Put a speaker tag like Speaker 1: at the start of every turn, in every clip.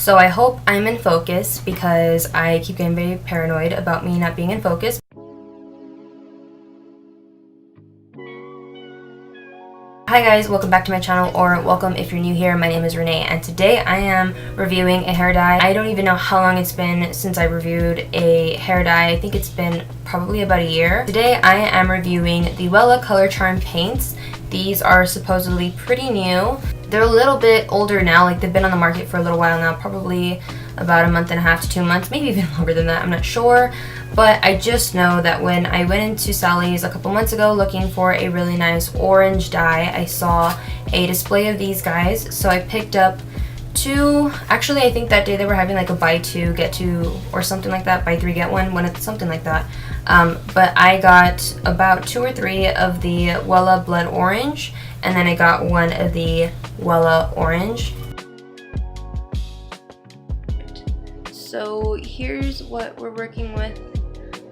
Speaker 1: So I hope I'm in focus because I keep getting very paranoid about me not being in focus. Hi guys, welcome back to my channel, or welcome if you're new here. My name is Renee and today I am reviewing a hair dye. I don't even know how long it's been since I reviewed a hair dye. I think it's been probably about a year. Today I am reviewing the Wella Color Charm paints. These are supposedly pretty new. They're a little bit older now, like they've been on the market for a little while now, probably about a month and a half to 2 months, maybe even longer than that, I'm not sure. But I just know that when I went into Sally's a couple months ago looking for a really nice orange dye, I saw a display of these guys. So I picked up two. Actually, I think that day they were having like a buy two, get two, or something like that, buy three, get one, something like that. But I got about 2 or 3 of the Wella Blood Orange, and then I got one of the Wella Orange. So here's what we're working with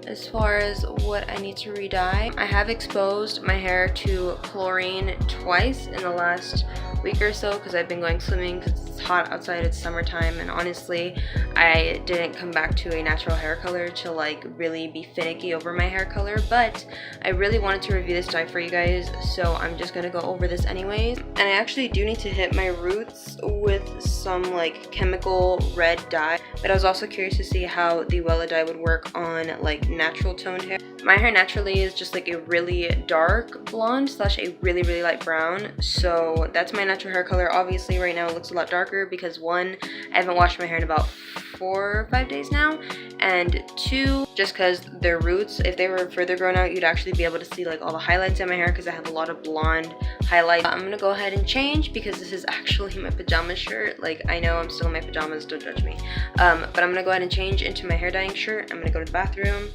Speaker 1: as far as what I need to re-dye. I have exposed my hair to chlorine twice in the last week or so because I've been going swimming because it's hot outside, it's summertime, and honestly I didn't come back to a natural hair color to like really be finicky over my hair color, but I really wanted to review this dye for you guys, so I'm just gonna go over this anyways. And I actually do need to hit my roots with some like chemical red dye, but I was also curious to see how the Wella dye would work on like natural toned hair. My hair naturally is just like a really dark blonde slash a really light brown, so that's my natural hair color. Obviously right now it looks a lot darker because 1, I haven't washed my hair in about 4 or 5 days now, and 2, just because their roots, if they were further grown out, you'd actually be able to see like all the highlights in my hair because I have a lot of blonde highlights. I'm gonna go ahead and change because this is actually my pajama shirt. Like, I know I'm still in my pajamas, don't judge me, but I'm gonna go ahead and change into my hair dyeing shirt. I'm gonna go to the bathroom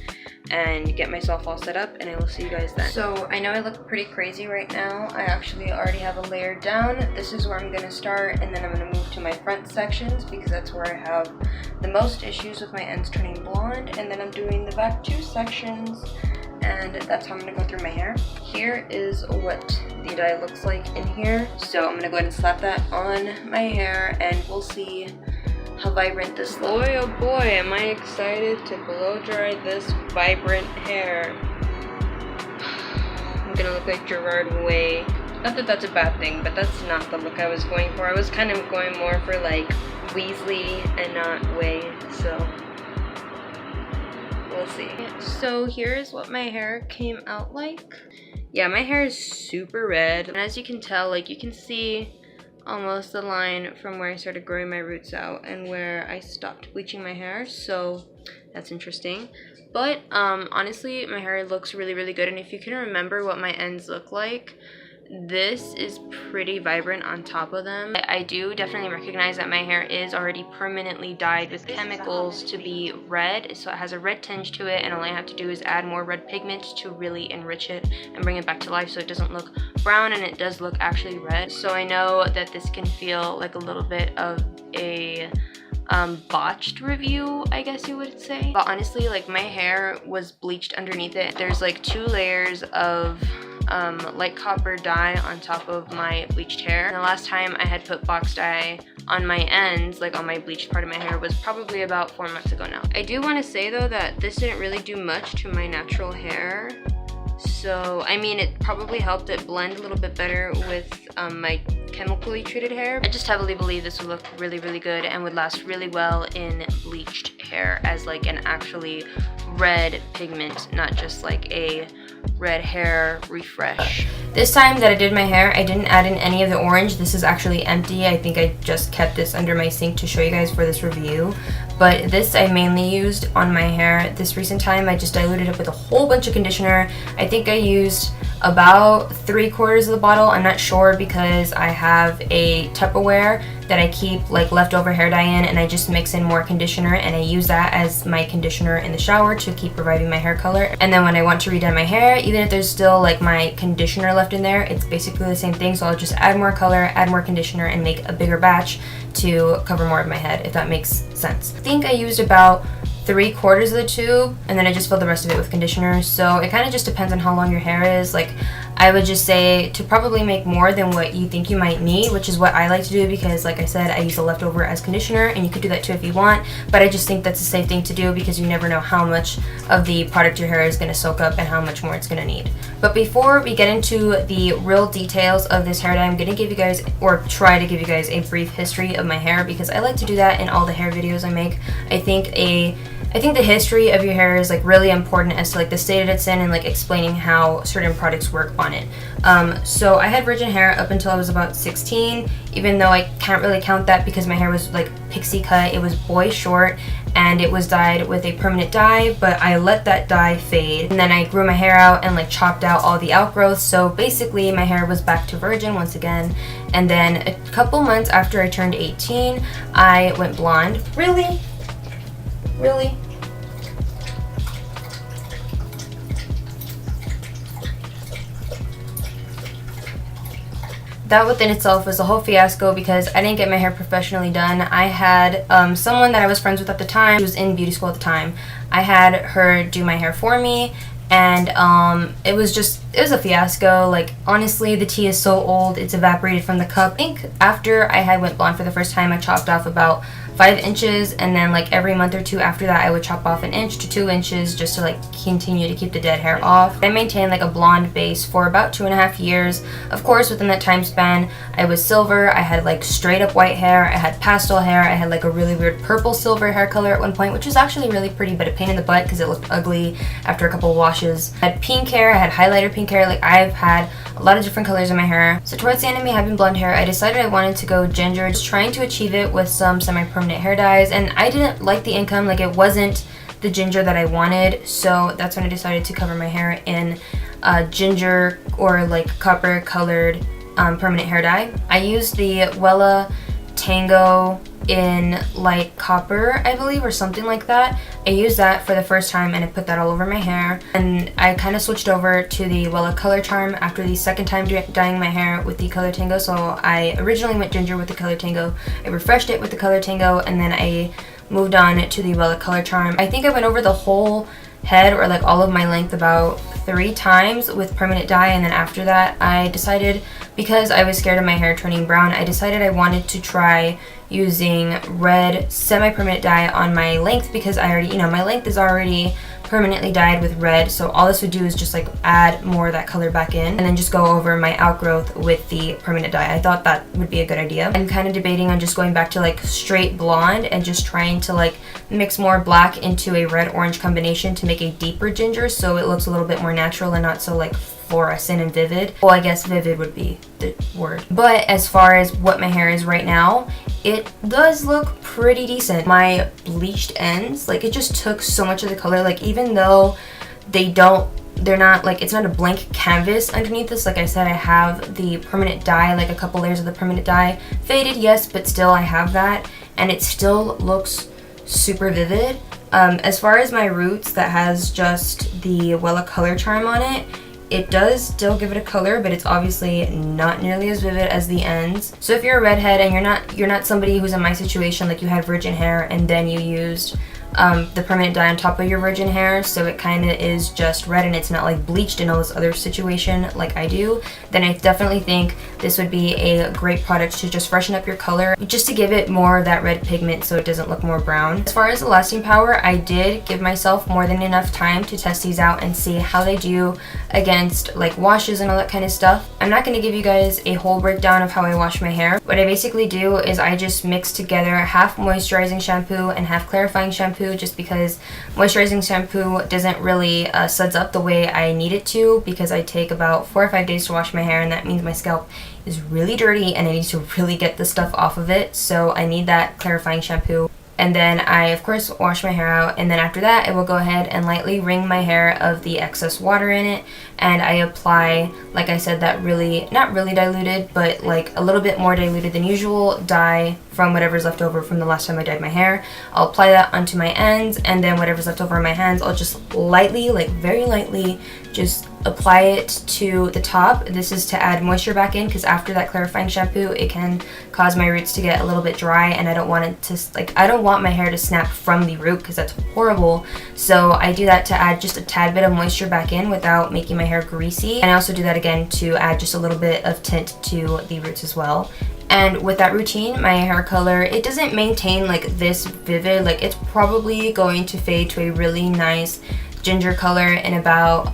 Speaker 1: and get myself all set up, and I will see you guys then. So I know I look pretty crazy right now. I actually already have a layer down. This is where I'm gonna start, and then I'm gonna move to my front sections because that's where I have the most issues with my ends turning blonde, and then I'm doing the back 2 sections, and that's how I'm gonna go through my hair. Here is what the dye looks like in here. So I'm gonna go ahead and slap that on my hair, and we'll see how vibrant this looks. Boy, oh boy, am I excited to blow dry this vibrant hair. I'm gonna look like Gerard Way. Not that that's a bad thing, but that's not the look I was going for. I was kind of going more for like Weasley and not Way, so we'll see. So here's what my hair came out like. Yeah, my hair is super red, and as you can tell, like you can see almost the line from where I started growing my roots out and where I stopped bleaching my hair, so that's interesting. But honestly, my hair looks really good, and if you can remember what my ends look like, this is pretty vibrant on top of them. I do definitely recognize that my hair is already permanently dyed with chemicals to be red, so it has a red tinge to it, and all I have to do is add more red pigment to really enrich it and bring it back to life so it doesn't look brown and it does look actually red. So I know that this can feel like a little bit of a botched review, I guess you would say, but honestly, like, my hair was bleached underneath it. There's like 2 layers of light copper dye on top of my bleached hair. And the last time I had put box dye on my ends, like on my bleached part of my hair, was probably about 4 months ago now. I do want to say though that this didn't really do much to my natural hair. So, I mean, it probably helped it blend a little bit better with my chemically treated hair. I just heavily believe this would look really good and would last really well in bleached hair as like an actually red pigment, not just like a red hair refresh. This time that I did my hair, I didn't add in any of the orange. This is actually empty. I think I just kept this under my sink to show you guys for this review. But this I mainly used on my hair. This recent time I just diluted it with a whole bunch of conditioner. I think I used about 3/4 of the bottle. I'm not sure because I have a Tupperware that I keep like leftover hair dye in, and I just mix in more conditioner and I use that as my conditioner in the shower to keep reviving my hair color. And then when I want to re-dye my hair, even if there's still like my conditioner left in there, it's basically the same thing. So I'll just add more color, add more conditioner, and make a bigger batch to cover more of my head, if that makes sense. I think I used about 3/4 of the tube, and then I just filled the rest of it with conditioner. So it kind of just depends on how long your hair is. Like,
Speaker 2: I would just say to probably make more than what you think you might need, which is what I like to do because, like I said, I use the leftover as conditioner, and you could do that too if you want, but I just think that's a safe thing to do because you never know how much of the product your hair is going to soak up and how much more it's going to need. But before we get into the real details of this hair dye, I'm going to give you guys, or try to give you guys, a brief history of my hair because I like to do that in all the hair videos I make. I think the history of your hair is like really important as to like the state that it's in and like explaining how certain products work on it. So I had virgin hair up until I was about 16, even though I can't really count that because my hair was like pixie cut. It was boy short and it was dyed with a permanent dye, but I let that dye fade and then I grew my hair out and like chopped out all the outgrowth. So basically my hair was back to virgin once again. And then a couple months after I turned 18, I went blonde. Really? That within itself was a whole fiasco because I didn't get my hair professionally done. I had someone that I was friends with at the time, she was in beauty school at the time. I had her do my hair for me, and it was a fiasco. Like, honestly, the tea is so old, it's evaporated from the cup. I think after I had went blonde for the first time, I chopped off about 5 inches, and then like every month or two after that I would chop off 1 inch to 2 inches just to like continue to keep the dead hair off. I maintained like a blonde base for about 2.5 years. Of course, within that time span I was silver, I had like straight up white hair, I had pastel hair, I had like a really weird purple silver hair color at one point, which was actually really pretty but a pain in the butt because it looked ugly after a couple washes. I had pink hair, I had highlighter pink hair, like I've had a lot of different colors in my hair. So towards the end of me having blonde hair, I decided I wanted to go ginger, just trying to achieve it with some semi-permanent hair dyes, and I didn't like the income, like it wasn't the ginger that I wanted, so that's when I decided to cover my hair in ginger or like copper colored permanent hair dye. I used the Wella Tango in light copper, I believe, or something like that. I used that for the first time and I put that all over my hair, and I kind of switched over to the Wella Color Charm after the second time dyeing my hair with the Color Tango. So I originally went ginger with the Color Tango, I refreshed it with the Color Tango, and then I moved on to the Wella Color Charm. I think I went over the whole head or like all of my length about 3 times with permanent dye, and then after that I decided, because I was scared of my hair turning brown, I decided I wanted to try using red semi-permanent dye on my length because I already, my length is already permanently dyed with red, so all this would do is just like add more of that color back in and then just go over my outgrowth with the permanent dye. I thought that would be a good idea. I'm kind of debating on just going back to like straight blonde and just trying to like mix more black into a red-orange combination to make a deeper ginger so it looks a little bit more natural and not so like fluorescent and vivid. Well, I guess vivid would be the word. But as far as what my hair is right now, it does look pretty decent. My bleached ends, like it just took so much of the color, like even though they're not like, it's not a blank canvas underneath this. Like I said, I have the permanent dye, like a couple layers of the permanent dye. Faded, yes, but still I have that and it still looks super vivid. As far as my roots that has just the Wella Color Charm on it, it does still give it a color, but it's obviously not nearly as vivid as the ends. So if you're a redhead and you're not somebody who's in my situation, like you had virgin hair and then you used the permanent dye on top of your virgin hair, so it kind of is just red and it's not like bleached in all this other situation like I do, then I definitely think this would be a great product to just freshen up your color, just to give it more of that red pigment so it doesn't look more brown. As far as the lasting power, I did give myself more than enough time to test these out and see how they do against like washes and all that kind of stuff. I'm not going to give you guys a whole breakdown of how I wash my hair. What I basically do is I just mix together half moisturizing shampoo and half clarifying shampoo, just because moisturizing shampoo doesn't really suds up the way I need it to, because I take about 4 or 5 days to wash my hair, and that means my scalp is really dirty and I need to really get the stuff off of it, so I need that clarifying shampoo. And then I of course wash my hair out, and then after that I will go ahead and lightly wring my hair of the excess water in it, and I apply, like I said, that not really diluted, but like a little bit more diluted than usual dye from whatever's left over from the last time I dyed my hair. I'll apply that onto my ends, and then whatever's left over on my hands I'll just lightly, like very lightly, just apply it to the top. This is to add moisture back in, because after that clarifying shampoo, it can cause my roots to get a little bit dry, and I don't want it to, like, I don't want my hair to snap from the root because that's horrible. So I do that to add just a tad bit of moisture back in without making my hair greasy. And I also do that again to add just a little bit of tint to the roots as well. And with that routine, my hair color, it doesn't maintain like this vivid, like it's probably going to fade to a really nice ginger color in about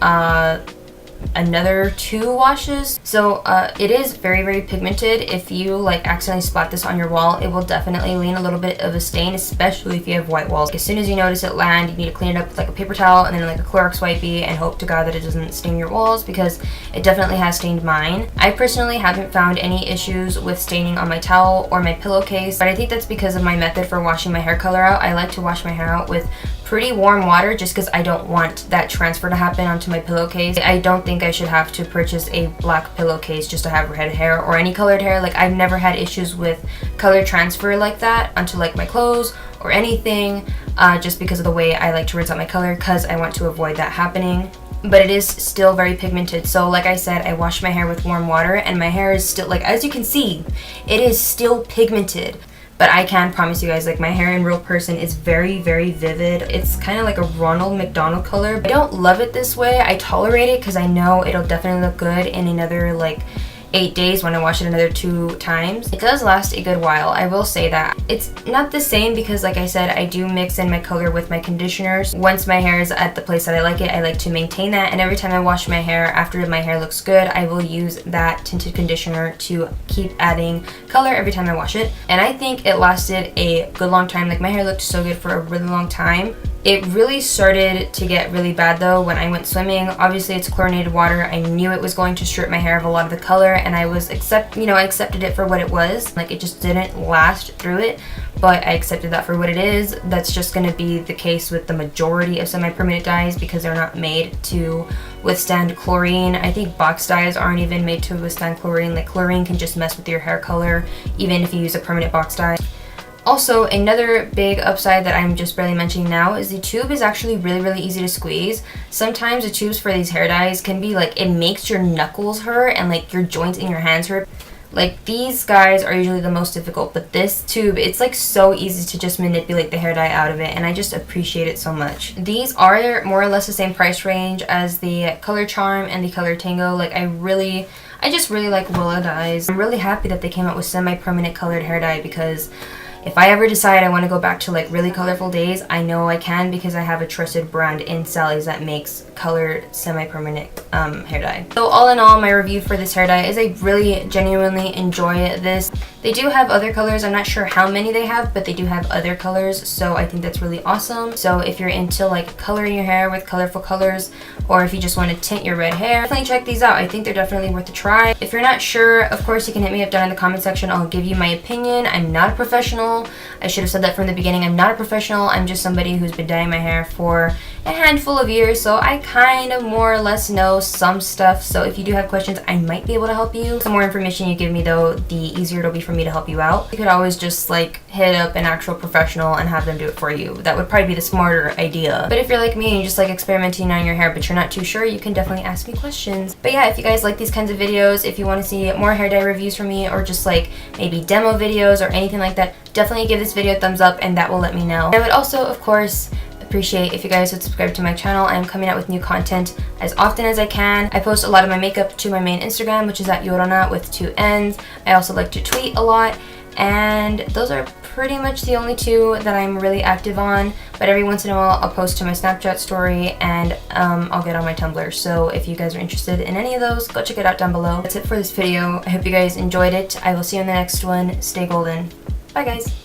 Speaker 2: another 2 washes. So it is very, very pigmented. If you like accidentally spot this on your wall, it will definitely lean a little bit of a stain, especially if you have white walls. As soon as you notice it land, you need to clean it up with like a paper towel and then like a Clorox wipey, and hope to God that it doesn't stain your walls, because it definitely has stained mine. I personally haven't found any issues with staining on my towel or my pillowcase, but I think that's because of my method for washing my hair color out. I like to wash my hair out with pretty warm water just because I don't want that transfer to happen onto my pillowcase. I don't think I should have to purchase a black pillowcase just to have red hair or any colored hair. Like, I've never had issues with color transfer like that onto like my clothes or anything, just because of the way I like to rinse out my color, because I want to avoid that happening. But it is still very pigmented. So like I said, I wash my hair with warm water and my hair is still, like, as you can see, it is still pigmented. But I can promise you guys, like, my hair in real person is very, very vivid. It's kind of like a Ronald McDonald color. I don't love it this way. I tolerate it because I know it'll definitely look good in another like 8 days when I wash it another 2 times. It does last a good while, I will say that. It's not the same because, like I said, I do mix in my color with my conditioners. Once my hair is at the place that I like to maintain that, and every time I wash my hair after my hair looks good, I will use that tinted conditioner to keep adding color every time I wash it. And I think it lasted a good long time. Like, my hair looked so good for a really long time. It really started to get really bad though when I went swimming. Obviously it's chlorinated water. I knew it was going to strip my hair of a lot of the color, and I accepted it for what it was. Like, it just didn't last through it, but I accepted that for what it is. That's just going to be the case with the majority of semi-permanent dyes because they're not made to withstand chlorine. I think box dyes aren't even made to withstand chlorine. Like, chlorine can just mess with your hair color even if you use a permanent box dye. Also, another big upside that I'm just barely mentioning now is the tube is actually really, really easy to squeeze. Sometimes the tubes for these hair dyes can be like, it makes your knuckles hurt and like your joints in your hands hurt. Like, these guys are usually the most difficult, but this tube, it's like so easy to just manipulate the hair dye out of it, and I just appreciate it so much. These are more or less the same price range as the Color Charm and the Color Tango. Like, I just really like Wella dyes. I'm really happy that they came out with semi-permanent colored hair dye, because if I ever decide I want to go back to like really colorful days, I know I can because I have a trusted brand in Sally's that makes colored semi-permanent hair dye. So all in all, my review for this hair dye is I really genuinely enjoy this. They do have other colors. I'm not sure how many they have, but they do have other colors, so I think that's really awesome. So if you're into like coloring your hair with colorful colors, or if you just want to tint your red hair, definitely check these out. I think they're definitely worth a try. If you're not sure, of course you can hit me up down in the comment section. I'll give you my opinion. I'm not a professional. I should have said that from the beginning. I'm not a professional. I'm just somebody who's been dyeing my hair for a handful of years, so I kind of more or less know some stuff. So if you do have questions, I might be able to help you. The more information you give me though, the easier it'll be for me to help you out. You could always just like hit up an actual professional and have them do it for you. That would probably be the smarter idea. But if you're like me and you just like experimenting on your hair but you're not too sure, you can definitely ask me questions. But yeah, if you guys like these kinds of videos, if you want to see more hair dye reviews from me, or just like maybe demo videos or anything like that, definitely give this video a thumbs up and that will let me know. I would also, of course, appreciate if you guys would subscribe to my channel. I'm coming out with new content as often as I can. I post a lot of my makeup to my main Instagram, which is at Yorona with 2 N's. I also like to tweet a lot, and those are pretty much the only 2 that I'm really active on. But every once in a while I'll post to my Snapchat story, and I'll get on my Tumblr. So if you guys are interested in any of those, go check it out down below. That's it for this video. I hope you guys enjoyed it. I will see you in the next one. Stay golden. Bye guys.